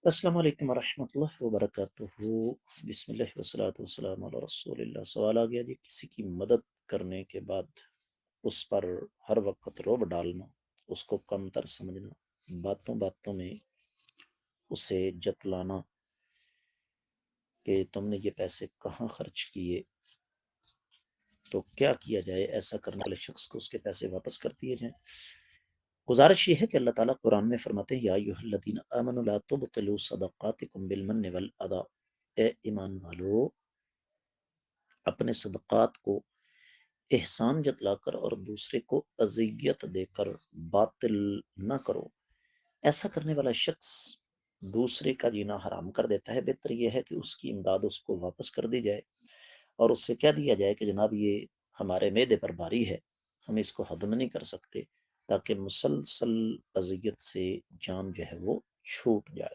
السلام علیکم ورحمۃ اللہ وبرکاتہ۔ بسم اللہ والصلاۃ والسلام علی رسول اللہ۔ سوال آ گیا جی، کسی کی مدد کرنے کے بعد اس پر ہر وقت روب ڈالنا، اس کو کم تر سمجھنا، باتوں باتوں میں اسے جتلانا کہ تم نے یہ پیسے کہاں خرچ کیے، تو کیا کیا جائے؟ ایسا کرنے والے شخص کو اس کے پیسے واپس کر دیے جائیں۔ گزارش یہ ہے کہ اللہ تعالیٰ قرآن میں فرماتے ہیں یا ایھا الذین آمنوا لا تبطلوا صدقاتکم بالمن والاذی، اے ایمان والو اپنے صدقات کو احسان جتلا کر اور دوسرے کو اذیت دے کر باطل نہ کرو۔ ایسا کرنے والا شخص دوسرے کا جینا حرام کر دیتا ہے۔ بہتر یہ ہے کہ اس کی امداد اس کو واپس کر دی جائے اور اس سے کہہ دیا جائے کہ جناب یہ ہمارے معدے پر بھاری ہے، ہم اس کو ہضم نہیں کر سکتے، تاکہ مسلسل اذیت سے جان جو ہے وہ چھوٹ جائے۔